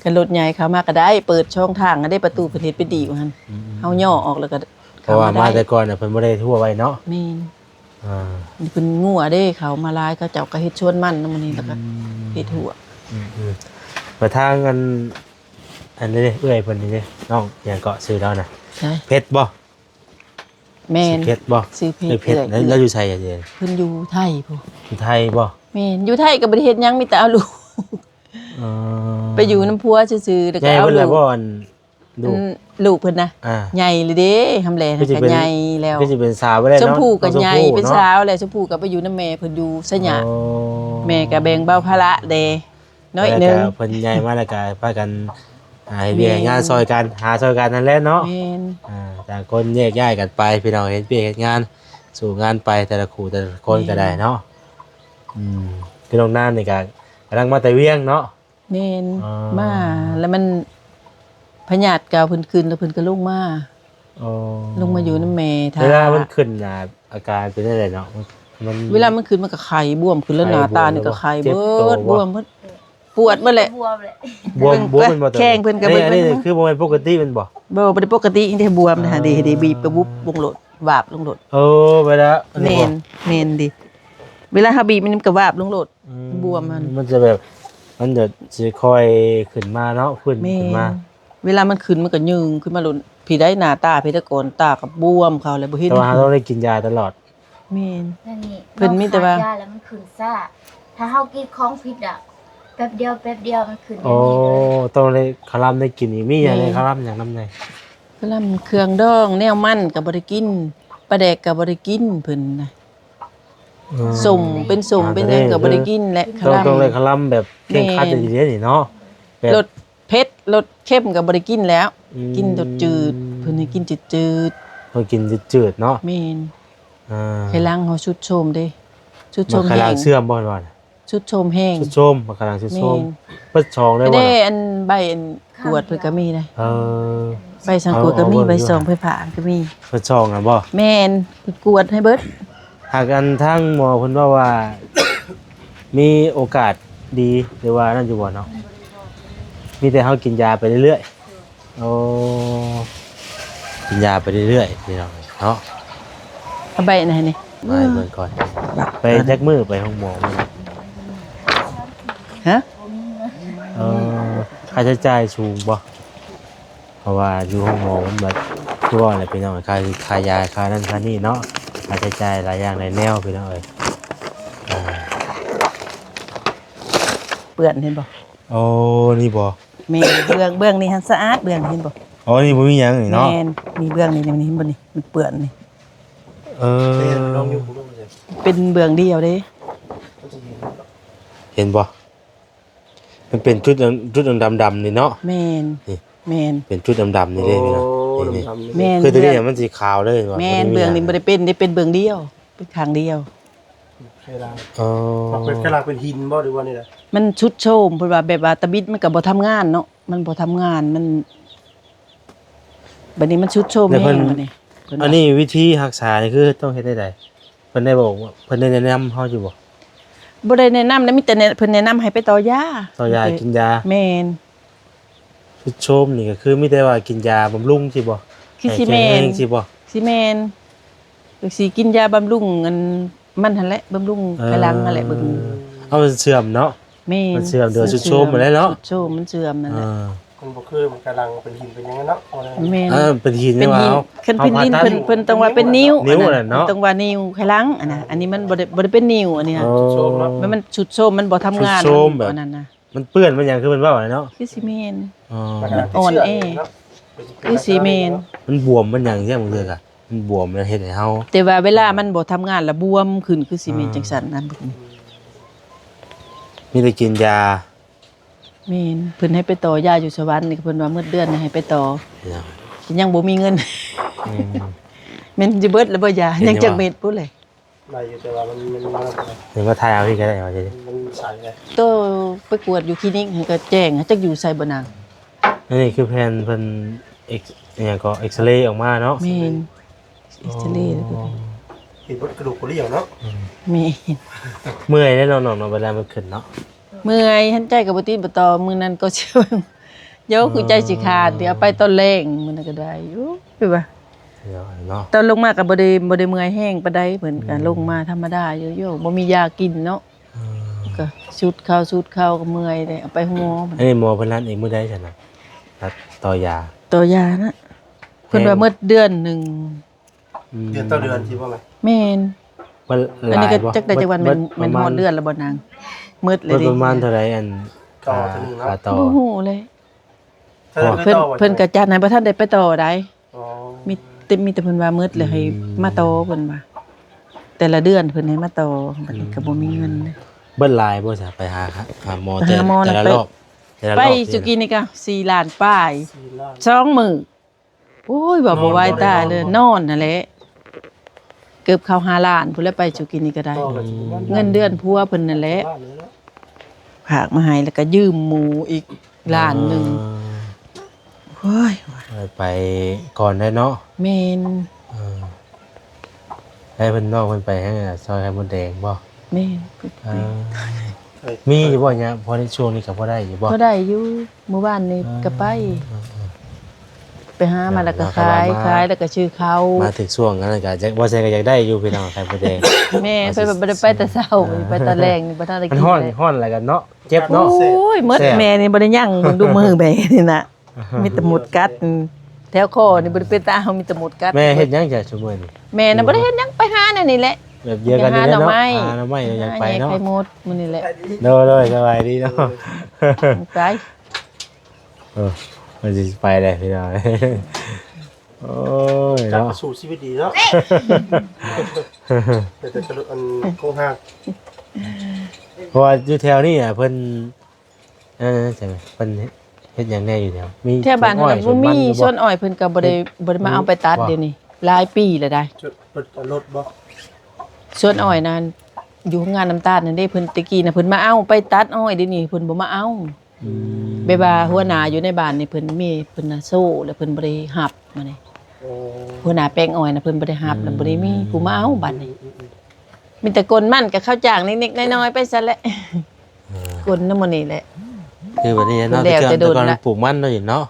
C: กันรถใหญ่เข้ามาก็ได้เปิดช่องทางก็ได้ประตูเพิ่นเฮ็ดเป็นดีว่าหั่นเฮาย่อออกแล้วก็
A: เพราะว่ามา
C: ได้
A: แต่ก่อนน่ะเพิ่นบ่ได้ทั่วไว้เนาะ
C: แม่น
A: อ่า
C: นี่เพิ่นงัวเด้เขามาหลายเขาเจ้าก็เฮ็ดชวนมันนำมื้อนี้แล้วก็เฮ็ดหัว
A: อืมไปทางอันนี้เด้เอื้อยเพิ่นนี่เด้น้องหยังเกาะซื้อแล้วน่ะ
C: ใช่
A: เพชรบ่
C: แม่น
A: เพชรบ่
C: ซื้อเพ
A: เอ้ย
C: ช
A: เพ
C: ร
A: ชรแล้วอยู่ไสอ่ะเด้
C: เพิ่นอยู่ไทยพุ่น
A: อยู่ไทยบ่
C: แม่นอยู่ไทยก็บ่ได้เฮ็ดหยังมีแต่เอาลูก
A: เอ
C: ไปอยู่น้ำพัวซื่อๆแล้ว
A: ให
C: ก็
A: ญ่
C: เอา
A: เพิ่น
C: ลู
A: แล้ว
C: ก
A: บ่อันลูก
C: ลูกเพิ่นนะ
A: อ่า
C: ใหญ่เลยเด้ทำแล
A: ก็สิ
C: ก็
A: เป็น
C: ใหญ่แล้ว
A: ก็สิเป็นสาวบ่ได้
C: ช
A: เนาะ
C: มพู่ก็
A: น้อง
C: ใหญ่
A: ชมพู่
C: เป็น
A: เนาะ
C: สาวแล้วชมพู่ก็ไปอยู่น้ำแม่เพิ่นอยู่สยาม
A: โอ้
C: แม่ก็แบ่งเบาภาระเด้น้อยหนึง
A: แล้วก็เพิ่นใหญ่มาแล้วก็พากันหาเวียกงานซอยกันหาซอยกันนั่นแหละเนาะ
C: แม่น
A: ต่างคนแยกย้ายกันไปพี่น้องเฮ็ดเวียกเฮ็ดงานสู่งานไปแต่ละคู่แต่ละคนก็ได้เนาะพี่น้องน้านี่ก็กำลังมาแต่เวียงเนาะ
C: แม่น
A: อ๋อ
C: มาแล้วมันพญาติเก่าเพิ่นขึ้นแล้วเพิ่นก็ลงมา
A: โอ้
C: ลงมาอยู่น้ำแม่ท่า
A: เวลามันขึ้นน่ะอาการเป็นจังไดเนาะมัน
C: เวลามันขึ้นมันก็ไข้บวมขึ้นแล้วหน้าตานี่ก็ไข้
A: เจ็บ
C: เบิ
A: ตัว
C: ด
A: บ่
C: บวมเบิดปวดหมดแหละ
B: บวมเลย
A: บวมมันบ่
C: แข้งเพิ่นก็
A: อั
C: เบิ่ง
A: อันนี้
C: เบิ่ง
A: คือบ่แม่นปกติมันบ่
C: บ่ได้ปกติได้บวมนะฮะดีบีบไปบุบลงโหลดวาบลงโหลด
A: โอ้เวลาอั
C: เม
A: บ่
C: นดิเวลาเฮาบีบมันก็วาบลงโหลด บวมมัน
A: มันจะแบบมันจะค่อยขึ้นมาเนาะขึ้น
C: แม่
A: ขึ้นมา
C: เวลามันขึ้นมันก็ยึงขึ้นมาโหลดพี่ได้หน้าตาพี่ตะโกนตาก็บวมเขาแล้วบ่เห็น
A: แต่ว่าเราต้องได้กินยาตลอด
C: แม่น
B: นั่นนี่
C: เพิ่นมีแต่ว่า
B: เรขยแล้วมันขึ้นซ่าถ้าเฮากินของผิดอ่ะแป๊บเดียวมันขึ้นอย่าง
A: โอ้
B: นี้เลย
A: ต้องได้คลำได้กินอีกมีอย่างไรคลำอย่างน้ำใน
C: ก็ลำเครื่องดองแนวมันก็บ่ได้กินปลาแดกก็บ่ได้กินเพิ่นนะสมเป็นสมเป็นหยังก็บ่ได้กินและ
A: ต้องได้คลำแบบเข่งคัดดีๆนี่เนาะแบบ
C: รสเผ็ดรสเข้มก็บ่ได้กินแล้ว
A: อืม
C: กินรสจืดเพิ่นให้กินจืด
A: ต้องกินจืดๆเนาะ
C: ๆแม่น
A: อ่า
C: ให้ล้างเฮาชุดโชมเด้ชุดโช
A: มาม ค
C: แห้
A: ลาง
C: ง
A: เสื่อมบ่อน
C: ชุดโชมแห้ง
A: ชุดส้มมาคลางชุดส้มเปิดชองได้
C: ไม่
A: บ่
C: ได้อันใบอันกวดเพิ่นก็มีได้
A: เออ
C: ใบสังกวดก็มี
A: เอา
C: ใบ
A: อยู่
C: ซองไผผ่าก็มี
A: เปิดชองอ่ะบ่
C: แม่นเพิ่นกวดให้เบิด
A: หากอันทั้งหมอเพิ่นว่า มีโอกาสดีหรือว่านั่นอยู่บ่เนาะมีแต่เฮากินยาไปเรื่อยๆโอ้กินยาไปเรื่อยๆพี่น้องเนาะ
C: เอาใบอันไหนนี่
A: มาเบิ่งก่อนไปจักมือไปห้องหมอมัน
C: ฮะ
A: เออค่าใช้จ่ายสูงบ่เพราะว่าอยู่ห้องหมอมันแบบทั่วเลยพี่น้องค่ายาค่านั่นค่านี่เนาะค่าใช้จ่ายหลายอย่างหลายแนวพี่น้องเอ้ย
C: เปื้อนเห็นบ่
A: เ โอ้นี่บ่
C: แม่นเบื้องนี่หันสะอาดเบื้องเห็นบ่
A: อ๋อนี่บ่มีหยังนี่เนาะ
C: แม่นมีเบื้องนี่มันเห็นบ่นี่มันเปื้อนนี่
A: เออ
D: ลองอยู่ผมลองเลย
C: เป็นเบื้องเดียวเด้
A: เห็นบ่มันเป็นจุดดำๆนี่เนาะ
C: แม่น
A: นี่
C: แม่น
A: เป็นจุดดำๆนี่เด้พี่น้องนี่
C: แม่น
A: คือตัวนี้เนี่ยมันสีขาวเลยว่ะ
C: แม่นเบื้องนี่บ่ได้เป็นได้เป็นเบื้องเดียวเป็นข้างเดียว
D: ใช่ลาง
A: อ๋อ
D: เป็นกระลางเป็นหินบ่หรือว่านี่แหละ
C: มันชุดโชมเพิ่นว่าแบบว่าตะบิดมันก็บ่ทำงานเนาะมันบ่ทำงานมันบัดนี้มันชุดโชมแม่งบัดนี้เพิ่น
A: อั
C: ว่าน
A: นี้วิธีรักษานี่คือต้องเฮ็ดได้ใดเพิ่นได้บอกว่าเพิ่นได้แนะนำเฮาอยู่บ่
C: บ่ได้แนะนำนะมีแต่เพิ่นแนะนำให้ไปต่อยา
A: ต่อยากินยา
C: แม่น
A: คือโชมนี่ก็คือมีแต่ว่ากินยาบำรุงสิบ่
C: คือสิแม่
A: ให้
C: น
A: ข็งแรงสิบ่
C: สิแม่นก็สิกินยาบำรุงอันมันหั่นแหละบำรุงไขลังนั่นแหละเบิ่ง
A: เอามันเสื่อมเนาะ
C: แม่น
A: มันเสื่อมเดี๋ยวชุดโชมหมดแล้วเนาะ
C: ชุดโชมมันเสื่อมนั่นแหละ
D: คนบ่คือมันกระลางเป็นหินเป็นอย่างนั้นเนาะเอาเลย
C: แม่น
A: เป็นหิน
C: เป็น
A: ว่า
C: หิน
A: เอา
C: คันเป็นหินเพิ่นต้องว่าเป็นนิ้ว
A: นิ้วน่ะเนาะ
C: ต้องว่านิ้วไขลังอันน่ะอันนี้มันบ่ได้เป็นนิ้วอันนี้นะ
D: โชมเนาะ
C: มันชุดโชมมันบ่ทำงาน
A: ชุดโชมแบบ
C: อันนั้นนะ
A: มันเปื้อนมันหยังคือมันว่าอะไรเนาะ
C: คือสิแม่น
A: อ๋อ
C: อ่อนแอ คือสิแม่น
A: มันบวมมันหยังใช่มึงเด้อค่ะมันบวมแล้วเฮ็ดให้เฮา
C: แต่ว่าเวลามันบ่ทำงานแล้วบวมขึ้นคือสิแม่นจังซั่นนะ
A: มีแต่กินยา
C: แม่นเพิ่นให้ไปต่อยาอยู่สวรรค์นี่เพิ่นว่ามื้อเดือนน่ะให้ไปต่อ
A: เนี่ย
C: ยังบ่มีเงิน
A: อืม
C: แม่นสิเบิดแล้วบ่ยา
A: เห็นอยู่
C: ยังจักเม็ดพุ่นเลย
D: ได้อยู่แต่ว่ามัน
A: เดี๋ยวมาทายเอาพี่ก็ได้ว่าจะได้
D: มันใสเลย
C: โตไปกวดอยู่คลินิกให้ก็แจ้งให้จักอยู่ไสบ่นาง
A: นี่คือแผนเพิ่นเอ็กเนี่ยก็เอ็กซเรย์ออกมาเนาะ
C: แม่นอิตาลีแล้วก็
D: เห็นว่ากระดูกกระเดี่ยวเนาะ
C: แม่น
A: เมื่อยแน่นอนเนาะเวลามันขึ้นเนาะ
C: เมื่อยหันใจก็บ่ติดบ่ต่อมื้อนั้นก็เชื่อเดี๋ยวคือใจสิขาดเดี๋ยวไปตอนแรงมื้อนั้นก็ได้อยู่คือว่า
A: เดี๋ยวเนาะ
C: ตอนลงมาก็บ่ได้เมื่อยแห้งปานใดเหมือนกันลงมาธรรมดาอยู่ๆบ่มียากินเนาะก็ชุดข้าวก็เมื่อยได้เอาไปหาหมอ
A: อันนี้หมอเพิ่นนัดอีกมื้อใดซั่นน่ะนัดต่อยา
C: ตัวยานะเพิ่นว่าเมื่อเดือนหนึง
D: เดือนต่อเดือนคิดว่าไหม
C: แม่น
A: มันห
C: อัน
A: ลา
C: นี้
A: ย
C: ก็
A: บ่
C: จักได้จักวันมันฮอดเดือนแล้วบ่นางมืดเลยดิ
A: ประมาณเท่าไหร่อัน
D: ต่อถึงเนาะ
A: ค่าต่อ
C: บ่ฮู้เลย
D: ถ้า
C: เพิ่นก็จัดให้บ่ทันได้ไปต่อได้
D: อ๋อ
C: มีแต่เพิ่นว่ามืดเลยให้มาต่อเพิ่นว่าแต่ละเดือนเพิ่นให้มาต่อบัดนี้ก็บ่มีเงินเลย
A: เบิ้ลลายบ่ซะไปหาหมอ
C: ไปหาหมอ
A: แต่
C: น่ะ
A: ละ
C: ไป
A: รอบแต่ละรอบ
C: ไปสุกินี่ก็4ล้านป้าย
D: 4 ล้าน
C: 2มื้อโอ้ยบ่ไหวตายเลยนอนนั่นแหละเกือบเข้า5ล้านพุ่นแล้วไปสุกินี่ก็ได้
D: ต่อกันสิว่า
C: เงินเดือนผัวเพิ่นนั่นแหละ
D: ล้านเลยเนาะ
C: ฝากมาให้แล้วก็ยืมหมูอีกล้านหนึงโอ้ย
A: ไปก่อนได้เนาะ
C: แม่น
A: เออให้เพิ่นนอกเพิ่นไปให้ซอยไข่มดแดงบ่
C: แม่น
A: เออมีอยู่บ่เนี่ยพอในช่วงนี้ก็พอได้อยู่บ่
C: เขาได้อยู่เมื่อวานนี้ก็ไปหามาแล้วก็ขายแล้วก็ชื่อเขา
A: มาถึงช่วงนั้นก็จะบ่ใช่ก็อยากได้อยู่พี่น้องไข่มดแดง
C: แม่ไปแบบบ่ได้ไปแต่เช้าไปแต่แรงนี่บ่ทันได้
A: มัน
C: กิน
A: ฮ้อน
C: เลย
A: ฮ้อนอะไรกันเนาะเจ็บ
C: โอ
A: เนาะ
C: ้ยหมด
A: แซ่บ
C: แม่นี่บ่ได้ยั่งมึงดูมือแม่นี่น่ะมีแต่หมดกัดแถวคอนี่บ่ได้เป็นตาเฮามีแต่หมดกัด
A: แม่เฮ็ดหยังจ้ะซุมื้อนี้
C: แม่น่ะบ่ได้เฮ็ดหยังไปหานั่นนี่แหละ
A: แบบเดียวกันนี่แหละ
C: หาหน่อ
A: เนาะ
C: ไม้
A: หาหน่อไม้อยากไปเนาะ
C: ไข่มดมื้อนี่แหละ
A: เด้อๆสบายดีเนาะ
C: ไป
A: มันจะไปเลยพี่น้อง โอ้ย
D: กลับ
A: เนาะ
D: มาสู่ชีวิตดีเนาะแต่กระดูกอันโครงหัก
A: เพราะว่าอยู่แถวนี้อ่ะเพิ่นใช่ไหมเพิ่นเฮ็ดหยังแน่อยู่แถวมี
C: แถวบ้าน
A: สว
C: เฮา
A: อ้อย
C: บ่มี
A: อยู่
C: สวนอ้อยเพิ่นก็บ่ได้มาเอาไปตัดเดี๋ยวนี้หลายปีแล้วได้
D: จุดเปิดรถบ่
C: สวนอ้อยนั้นอยู่โรงงานน้ำตาลนั่นเด้เพิ่นตะกี้น่ะเพิ่นมาเอาไปตัดอ้อยเดี๋ยวนี้เพิ่นบ่มาเอา
A: อืม
C: แบบว่าหัวหน้าอยู่ในบ้านนี่เพิ่นมีเพิ่นน่ะโซ่แล้วเพิ่นบ่ได้รับมานี่
D: โอ้
C: หัวหน้าแปลงอ้อยน่ะเพิ่นบ่ได้รับแล้วบ่ได้มีผู้มาเอาบัดนี้มีแต่กลมันกับข้าวจ้างนิดๆน้อยๆไปซะแหละกลนำมื้อนี้แหละ
A: คือแบบนี้เนาะ
C: แล้ว
A: แต่
C: จะโด
A: ก่อน
C: นละ
A: ปลูกมันเนาะอยู่เนาะ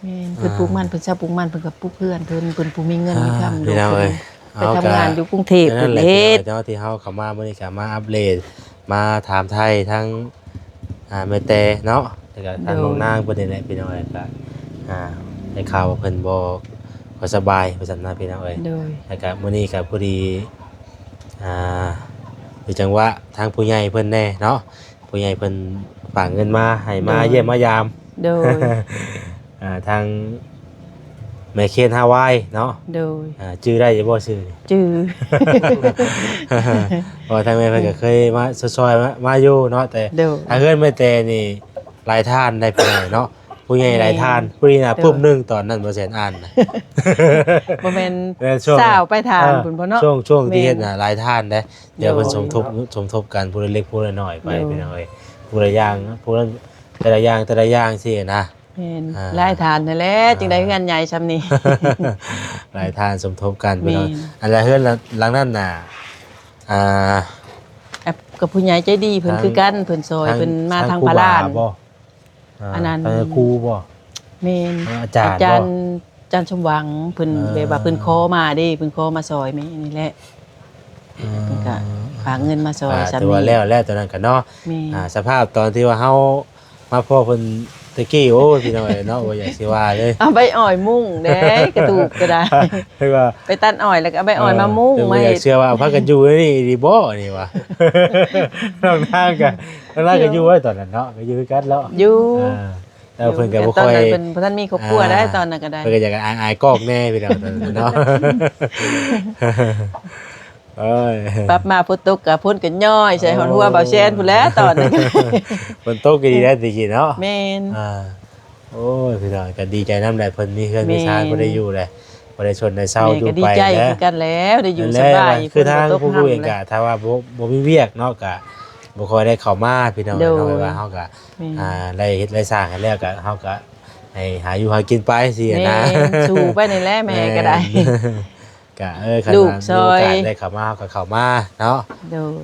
C: แม่นเพิ่นปลูกมันเพิ่นชอบปลูกมันเพิ่นก็ปลูกเพื่อนเพิ่นผู้มีเงินมีคำ
A: พี่น้องเอ้ย
C: ไปทำงานอยู่กรุงเทพ
A: นั่
C: เพิ่
A: น
C: น
A: แหละ
C: เฮ็ด
A: เจ้าที่เฮาเข้ามามื้อนี้ก็มาอัปเดตมาถามไทยทั้งแม่แต่เนาะแล้วก็ทางน้องนางเพิ่นนี่แหละพี่น้องเอ้ยก็ได้ข่าวว่าเพิ่นบ่ค่อยสบายว่าซั่นนะพี่น้องเอ้ย
C: โดย
A: แล้วก็มื้อนี้ก็พอดีอยู่จังหวะทางผู้ใหญ่เพิ่นแน่เนาะ ผู้ใหญ่เพิ่นฝากเงินมาให้มาเยี่ยมมายาม
C: โดย
A: ทางแม่เคนฮาวายเนาะ
C: โดย
A: ชื่อได้อยู่บ่ชื่อนี่
C: จื้อ
A: เพราะว่าทางแม่เพิ่นก็เคยมาซอยๆมาอยู่เนาะแต่
C: โดย
A: ถ้าเฮือนแม่แต่นี่หลายท่านได้ไปหน่อยเนาะผู้ใหญ่หลายท่านผู้นี้น่ะ
C: เด้อ
A: ปุ๊บหนึงตอนนั้นบ่แสนอ่านน่ะ
C: บ่แม่น
A: แม่นช่วง
C: สาวไปทานพุ่นบ่เนาะ
A: ช่วงที่
C: แม่น
A: เฮ็ดน่ะหลายท่านเด้เดี๋ยวเพิ่น
C: โดย
A: สมทบกันผู้ละเล็กผู้ละน้อยไป
C: โดย
A: พี่น้อยผู้ละอย่างผู้ละแต่ละอย่างสินะ
C: แม่น
A: อ่า
C: หลายทานนั่นแหละจึงได้งานใหญ่ซำนี้
A: หลายท่านสมทบกันพี่น้อย
C: แม่น
A: อันละเฮือนหลังนั้นน่ะอ่า
C: แอบกับผู้ใหญ่ใจดีเพิ่นคือกันเพิ่นซอยเพิ่นมาทาง
A: ครู
C: พาลาน
A: บ่
C: อันนั้น
A: ทางครูบ่
C: แม่น
A: อาจารย์บ่
C: อาจารย์สมหวังเพิ่น แบบว่าเพิ่นขอมาเด้เพิ่นขอมาซอยแม่นี่แหละเพิ่นก็ฝากเงินมาซอยซำ
A: ถือว่า
C: นี้
A: แล้วตอนนั้นก็เนาะ
C: แม่
A: สภาพตอนที่ว่าเฮามาพ่อเพิ่นตะกี้โอ้ยพี่น้อยเนาะบ่อยากสิว่าเลย
C: เอาใบอ้อยมุ่งเด้กระตูกก็ได้
A: คือว่า
C: ไปตัดอ้อยแล้วก็เอาใบอ้อยมามุ่ง
A: คือ
C: มา
A: บ่อยา
C: เฮ็
A: ก
C: ด
A: เชื่อว่าพากันอยู่นี่ดีบ่นี่ว่ะ น้องนางก็อยู่ไว้ตอนนั้นเนาะก็อยู่กันแล้ว
C: อยู่
A: แล้วเพิ่นก็บ่
C: ตอ
A: ค่
C: น
A: อย
C: นั้นเพิ่นบ่ทันมีครอบครัวได้ตอนนั้นก็ได้
A: เพิ่นก็อยากอายกอกแน่พี่น้องตอนนั้นเนาะ เอ้ย
C: ปรับมาพุตกกับพ่นกันย่อยใส่หอนหัวเบาแชนพุ่นแหล้วตอนนั้นก็
A: ฝนตกก็ดีแล้วตะกี้เนาะ
C: แม่น
A: โอ้ยพี่น้องก็ดีใจนำได้เพิ่นมีเฮือนมีชาน
C: แม่น
A: บ่ได้อยู่เลยบ่ได้ชนได้เศร้า
C: แม่
A: อยู่
C: ก็ดี
A: ไป
C: ใจ
A: แล้ว
C: คือกันแล้วได้อยู่
A: นั่นแห
C: ส
A: ละ
C: บาย
A: คือทาง
C: ฝนบ่ต
A: ผู้
C: ก
A: เองก็ถ้าว่าบ่มีเวียกเนาะก็บ่ค่อยได้เข้ามาพี่น้อง
C: โดย
A: เนาะว่าเฮาก็
C: แม่น
A: ได้เฮ็ดได้สร้างให้แล้วก็เฮาก็ให้หาอยู่หากินไปสินะ
C: แม่นสู้ไปนี่แหละแม่ก็ได้
A: ก็คัน
C: ลูก
A: ว่า
C: ซ
A: มี
C: อ
A: โอย กาสได้เข้ามาเฮาก็เข้ามาเนาะ
C: โดย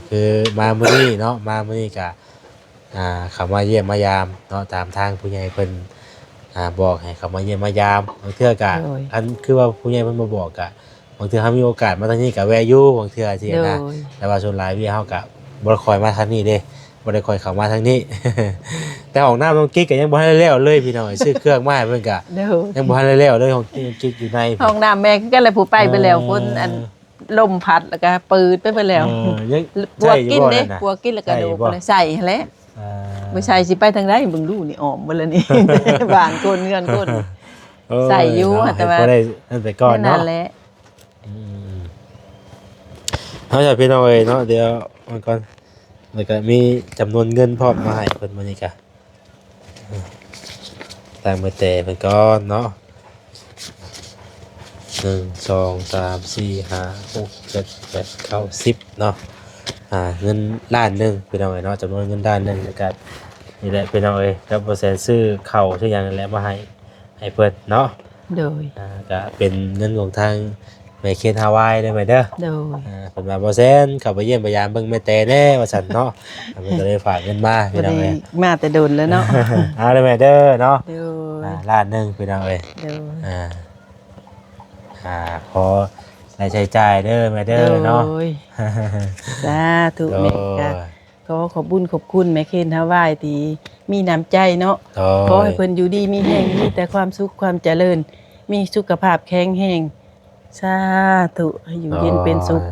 A: คือมามื้อนี้เนาะมามื้อนี้ก็เข้ามาเยี่ยมมายามเนาะตามทางผู้ใหญ่เพิ่นบอกให้เข้ามาเยี่ยมมายามบางเทื่อก็อันคือว่าผู้ใหญ่เพิ่นมาบอกก็บางเทื่อเฮามีโอกาสมาทางนี้ก็แวะอยู่บางเทื่อสิ
C: โดย
A: นะแต่ว่าส่วนหลายเวียเฮาก็บ่ได้คอยมาทางนี้เด้บ่ได้คอยเข้ามาทางนี้ แต่ห้องน้ำน้องกิ๊กก็ยังบ่ทันได้แล้วเลยพี่น้องซื้อเครื่องมาให้เพิ่นก็
C: โดย
A: ยังบ่ทันได้แล้วเลยของกิ๊กอยู่ใน
C: ห้องน้ำแม่คือกันเลยผู้ไปไปแล้วคนอันลมพัดแล้วก็ปืดไปแล้ว
A: ยัง
C: ปัวกินเด้
A: ใช่อยู่บ่
C: ปัวกินแล้วก็โดด
A: ใช่อยู่บ่
C: ไปเลยใส่หั่นแหละ
A: อ่า
C: บ่ใส่สิไปทางใดเบิ่งดูนี่อ้อมเบ่แล้วนี่ บ้านคนเงินคน ใส่อยู่
A: เนาะ
C: แต่ว่า
A: ให้บ่ได้นั่นไปก่อน
C: นั่
A: เนาะ
C: นแหละ
A: เขาจะพี่น้องเอ้ยเนาะเดี๋ยวมันก่อนแล้วก็มีจำนวนเงินพร้อมมาให้เพิ่นมื้อนี้ก็ตามมือแต่เพิ่นก่อนเนาะ1 2 3 4 5 6 7 8 9 10เนาะเงินล้านหนึงพี่น้องเอ้ยเนาะจำนวนเงินล้านหนึงแล้วก็นี่แหละพี่น้องเอ้ยแล้วบ่แสนซื้อข้าวซื้อหยังนั่นแหละมาให้เพิ่นเนาะ
C: โดย
A: ก็เป็นเงินของทางแม่เคนฮาวายได้ไหมเด้อ
C: โดย
A: เพิ่นมาบ่แซนเข้าไปเยี่ยมพยายามเบิ่งแม่แต่แน่ว่าซั่นเนาะเพิ่นก็เลยฝากเงินมา
C: บ่
A: พี่น้
C: ได้
A: องเอ้ย
C: มาแต่โดนแล้วเนาะ
A: เอาเลยแม่เด้อเนาะ
C: โดย
A: ล้านหนึงพี่น้องเอ้ย
C: โดย
A: ขอรายใช้จ่ายเด้อแม่เด้อเนาะ
C: โดยสาธุ
A: โด
C: แม่ก็ขอขอบบุญขอบคุณแม่เคนทาวายที่มีน้ำใจเนาะ
A: โด
C: ขอให้เพิ่นอยู่ดีมีแรงมีแต่ความสุขความเจริญ มีสุขภาพแข็งแรงสาธุให้อยู่เย็นเป็นสุข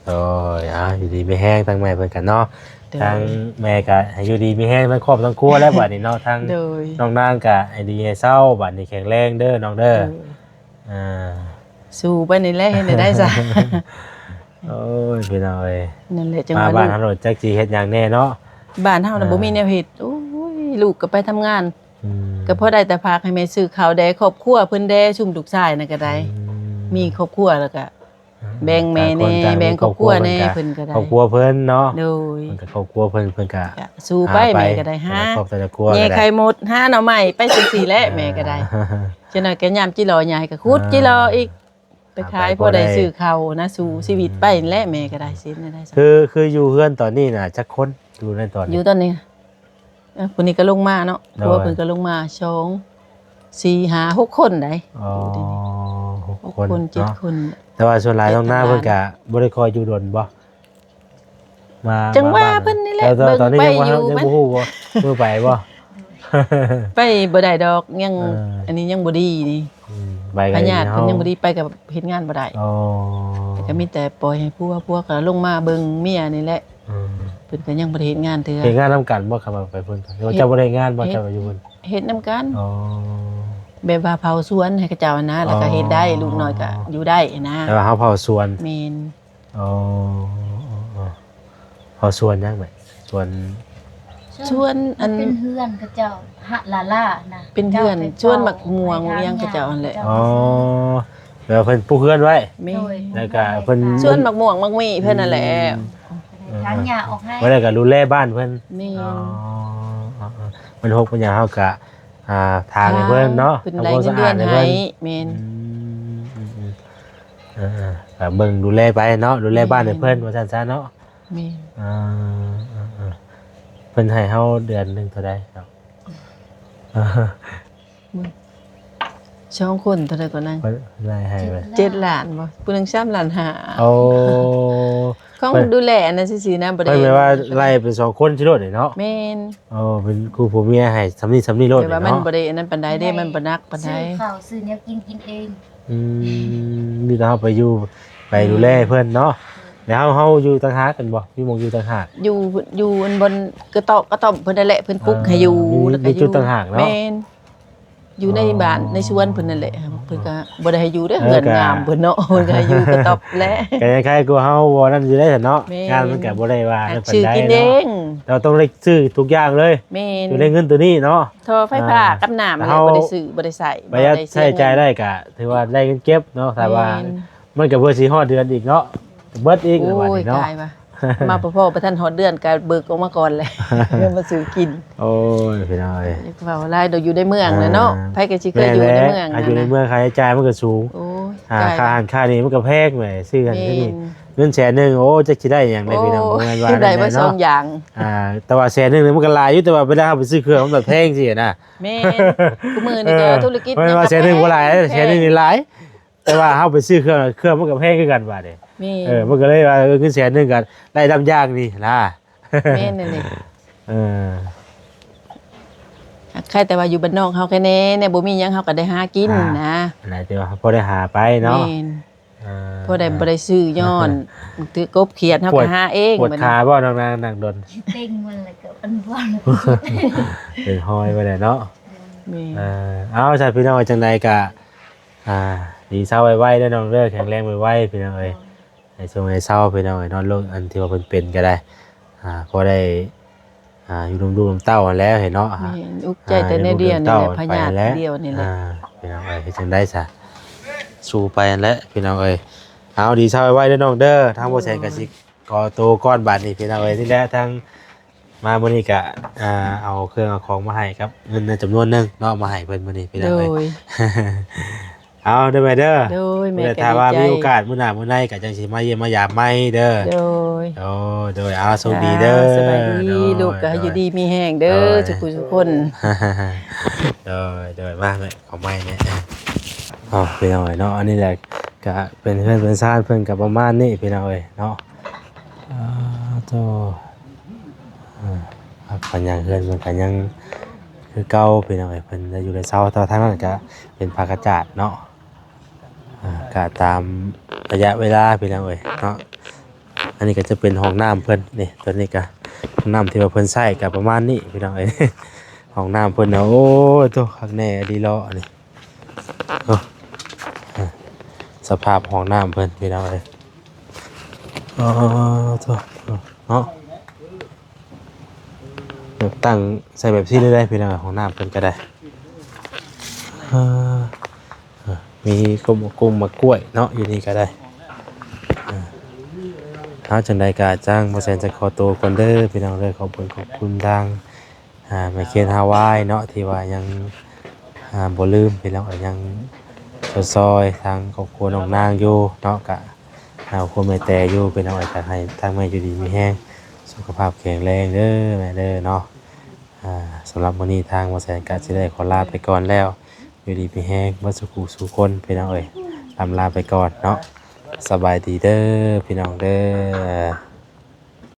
A: โอ้ยอยู่ดีไม่แห้งทั้งแม่เพิ่นกันเนาะ
C: โดย
A: ทั้งแม่ก็ให้อยู่ดีมีแห้งทั้งครอบทั้งครัวแล้วบัดนี้เนาะทั้ง
C: โดย
A: น้องนางก็ให้ดีให้เศร้าบัดนี้แข็งแรงเด้อน้องเด้อ
C: โดย
A: อ่า
C: สู้ไปนี่แหละเฮ็ดได้ซะ
A: โอ้ยพี่น้องเอ้ย
C: นั่นแหละจัง
A: มา
C: ว่า
A: บ้าน
C: ลูก
A: ถนนจักสิเฮ็ดหยังแน่เนาะ
C: บ้านเฮาน่ะบ่มีแนวเฮ็ดโอ้ยลูกก็ไปทำงาน
A: อืม
C: ก็พอได้แต่พากให้แม่ซื้อข้าวแดครอบครัวเพิ่นแดชุมลูกชายน่ะก็ได้ มีครอบครัวแล้วก็แบ่งแม่แน่แบ่งครอบครัวแน่เพิ่นก็ได้
A: ครอบครัวเพิ่นเนาะ
C: โดย
A: เพิ่นก็ครอบครัวเพิ่นก็
C: ก็สู้ไปแม่ก็ได้หา
A: ครอบครัว
C: แย่
A: ก็
C: ไข่
A: ได้
C: หมดหาหน่อไม้ไปจังซี่แหละแม่ก็ได้จังนั้นก็ยามจิรอใหญ่ก็ขุดจิรออีก ไปขายพอได้ซื้อข้าวนะสู่ชีวิตไปนั่นแหละแม่ก็ได้สิได้ซะ
A: คืออยู่เฮือนตอนนี้น่ะจักคนอยู่ในตอน
C: อ
A: นี้
C: ยู่ตอนนี้คนนี้ก็ลงมาเนาะ
A: โดย
C: ผัวเพิ่นก็ลงมา2 4 5 6คนได้
A: อ๋อ
C: อยู่ที่นี่
A: 6 คน
C: 6คน7
A: เนาะ
C: คน
A: แต่ว่าส่วนหลายต้องหน้าเพิ่นก็บ่ได้คอยอยู่ดนบ่มา
C: จังว่า
A: บ้
C: เพิ่นนี่แหละ
A: แต่ตอนนี้
C: เบิ่
A: ยัง
C: งไปอยู่
A: บ่ฮู้บ่มื้อไปบ่
C: ไปบ่ได้ดอกยัง
A: เอออั
C: อันนี้ยังบ่ดีนี่
A: ไป
C: พ
A: กัน
C: ญาติเพิ่นยังบ่ดีไปกับเฮ็ดงานบ่ได้
A: อ๋อ
C: ก็มีแต่ปล่อยให้ผัวก็ลงมาเบิ่งเมียนี่แหละ
A: อืม
C: เพิ่นก็ยังบ่ได้เฮ็ดงานเทื่อ
A: เฮ็ดงานนํกันบ่ครับว่าไปเพิ่นหรือว่าเจ้าบ่ได้งานบ่เจ้าอยู่เพิ่น
C: เฮ็ดนํกัน
A: อ๋อ
C: แบบว่าเผาสวนให้เขาเจ้านะแล้วก็เฮ็ดได้ลูกน้อยก็อยู่ได้นะ
A: แต่ว่าเฮาเผาสวน
C: แม่น
A: อ๋อเผาสวนยังไงสวน
C: ชวนอัน
B: เป็นเฮือนกับเจ้าหะลาล่านะ
C: เป็นเพื่อนชวนมักม่วงอิหยังเขาเจ้าอันแหละ
A: อ๋อแล้วเพิ่นปลูกเฮือนไว้
C: แม่
B: โดย
A: แล้วก็เพิ่น
C: ชวนมักม่วงมักมีเพิ่นนั่นแหละ
B: ทางหญ้าออกให้
A: ไว้แล้วก็ดูแลบ้านเพิ่น
C: แม่
A: อ๋อมันหกปัญญาเฮาก็ทางให้เพิ่นเนาะ
C: เพิ่น
A: ทำ
C: ได้
A: ความ
C: เงิ
A: สะ
C: น
A: อา
C: เดื
A: ด
C: อน
A: ให้
C: ให้
A: เพิ่น
C: แม่น
A: ก็เบิ่งดูแลไปเนาะดูแลบ้านให้เพิ่นว่าซั่นซะเนาะ
C: แม่น
A: เพิ่นให้เฮาเดือนหนึงเท่าใดครับ
C: ช่องคนเท่าใดก็นั่ง
A: เพิ่นได้ให้ไป
C: 7ล้านบ่ผู้หนึง3ล้านห้า
A: โอ้
C: ของ
A: เพิ่น
C: ดูแลอันนั้นซื่อๆนะบ่ได้
A: เพิ่นแปลว่าไล่เป็น2คนสิโลดนี่เนาะ
C: แม่น
A: เป็นคู่ผัวเมียให้สำนี่โลด
C: แต่
A: นี่
C: ว่ามัน
A: เนาะ
C: บ่ได้อันนั้นปานใดเด้มันบ่หนักปานใด
B: ซื้อข้าวซื้อแนวกินเอง
A: มีแต่เฮาไปอยู่ไปดูแลเพิ่นเนาะแล้วเฮาอยู่ต่างหากกันบ่มีหมองอยู่ต่างหาก
C: อยู่อันบนกระต๊อบเพิ่นนั่นแหละเพิ่นปลุกให้อยู่
A: มี
C: แล้วก็
A: มี
C: อ
A: จุ
C: ยู่
A: ดต่างหากเนาะ
C: แม่นอยู่ในบ้านในสวนเพิ่นนั่นแหละเพิ่นก็บ่ได้ให้อยู่เด้อ
A: เออ
C: เฮือน
A: ก็
C: งามเพิ่นเนาะเพิ่นก็ให้อยู่กระต๊อบแหละ
A: ก็คล้ายๆกับเฮาบ่นั่นอยู่ได้ซั่นเนาะ
C: แม่น
A: งานมันก็บ่ได้ว่า
C: หั
A: ได้
C: ก
A: ปาน
C: ชื่อ
A: ใด
C: กินเอ
A: เนาะ
C: ง
A: เราต้องได้ซื้อทุกอย่างเลย
C: แม่น
A: อยู่ได้เงินตัวนี้เนาะ
C: โทรไฟฟ้ากับน้ำ
A: เฮา
C: บ่ได้ซื้อบ่ได้ใส่
A: ประหยัด
C: บ่ไเสี
A: ใช้จ่ายได้ก็ถือว่าได้เงินเก็บเนาะแต่ว่า
C: แม่น
A: มันก็เพื่อสิฮอดเดือนอีกเนาะเบิดอีก
C: โอ้
A: บัด
C: ย
A: นี้เนาะ
C: ตายว่ะมาพ่อประทันฮอดเดือนก็เบิกออกมาก่อนเลยเรื่องมาซื้อกิน
A: โอ้ยพี่น้อย
C: เว้าหลายเดี๋ยวอยู่ในเมืองน่ะเนาะไผก็สิเคยอยู่ในเมือง
A: อาอยู่ในเมืองค่าใช้จ่ายมันก็สูง
C: โอ้ย
A: ค่าอาหารค่านี้มันก็แพงแหมซื้อกันที่นี่
C: แม่น
A: เงินแสนหนึงโอ้จักสิได้หยังได้พี่น้องบ่แม่นว่า
C: ได้มาสองอย่าง
A: แต่ว่าแสนหนึงมันก็หลายอยู่แต่ว่าเวลาเราไปซื้อเครื่องมันแบบแพงสินะ
C: แม่นกูมือนี่ก็ธุรกิจ
A: มันว่าแสนหนึงบ่หลายแสนหนึงนี่หลายแต่ว่าเฮาไปซื้อเครื่องมันก็แพงคือกันบาดนี้
C: แม่
A: มันก็เลยว่าเงินแสนหนึงก็ได้ดำยางนี่นะ
C: แม่นั่นแหละ
A: เออ
C: ใครแต่ว่าอยู่บ้านนอกเฮาแค่นี้เนี่ยบ่มีหยังเฮาก็ได้หากินนะ
A: อันไหนที่ว่าพอได้หาไปเนาะ
C: แม่นพอได้บ่ได้ซื้อย้อนถือกบเขียดเฮาก็หาเอง
A: ปวดขาบ่น้องนางนักดน
B: เต็งมันเลยก็เป็นว่า
A: เป็นห้อยไปเลยเนาะ
C: แม่น
A: เอาใช่พี่น้องจังใดกะดีเศร้าไว้ๆได้อน้องเด้อแข็งแรงไว้ๆพี่น้องเอ้ยในช่วงให้เศร้าพี่น้องเอ้ยนอนโรคอันที่ว่าเพิ่นเป็นก็ได้พอได้อยู่ดูลมเต้ากันแล้วเห็นเนาะ
C: แม่นอุกใจแต่ในเดียวนี่แหละพญาติเดียวนี่แหละ
A: พี่น้องเอ้ยเฮ็ดจังได้ซะสู้ไปนั่นแหละพี่น้องเอ้ยเอาดีเศร้าไว้ๆเด้อน้องเด้อทางบ่แซนก็สิก่อโตก้อนบาดนี้พี่น้องเอ้ยนี่แหละทางมามื้อนี้ก็เอาเครื่องเอาของมาให้ครับเงินในจำนวนหนึงเนาะมาให้เพิ่นมื้อนี้พี่น้
C: โด
A: องเอ้ย
C: ย
A: เอาเด้อแม่เด้อ
C: โดยแม่
A: เดี๋ยว
C: ก็
A: ถ้า
C: ดี
A: ว่า
C: ใจ
A: มีโอกาสมื้อหน้ามื้อใดก็จังสิมาเยี่ยมมายามใหม่เด้อ
C: โดย
A: โดยเอาโชคดีเด้อ
C: สบายดีลูกก็ให้อยู่ดีมีแห้งเด้อทุกคน
A: โดยมาแม่ขอไม้เนี่ยพี่น้อยเนาะอันนี้แหละก็เป็นเพื่อนเป็นซ่านเพิ่นก็ประมาณนี้พี่น้อยเนาะโตปัญญาเพื่อนมันก็ยังคือเก่าพี่น้อยเพิ่นจะอยู่ในเสาแต่ทางนั้นก็เป็นภาคจาดเนาะก็ตามระยะเวลาพี่น้อยเนาะอันนี้ก็จะเป็นห้องน้ำเพิ่นนี่ตัวนี้ก็ห้องน้ำที่ว่าเพิ่นใช้ก็ประมาณนี้พี่น้อย ห้องน้ำเพิ่นเนาะโอ้ยตัวข้างในดีเลาะนี่สภาพห้องน้ำเพิ่นพี่น้องเอ้ยตัวเนาะแบบตั้งใส่แบบที่ได้พี่น้องห้องน้ำเพิ่นก็ได้มีกุ้งมะกล้วยเนาะอยู่นี่ก็ได้เอาจังใดก็จ้างบ่แซนจะขอตัวก่อนเด้อพี่น้องเด้อขอบคุณทางมาเคียนฮาวายเนาะที่ว่ายังบ่ลืมพี่น้องยังซอยทางครอบครัวน้องนางอยู่เนาะกะครอบครัวแม่แต่อยู่พี่น้องอยากให้ทางแม่อยู่ดีมีแฮงสุขภาพแข็งแรงเด้อแม่เด้อเนาะสำหรับวันนี้ทางมาแสนกะสิได้ขอลาไปก่อนแล้วอยู่ดีมีแฮงบ่สุขสู่คนพี่น้องเอ้ยลาไปก่อนเนาะสบายดีเด้อพี่น้องเด้อ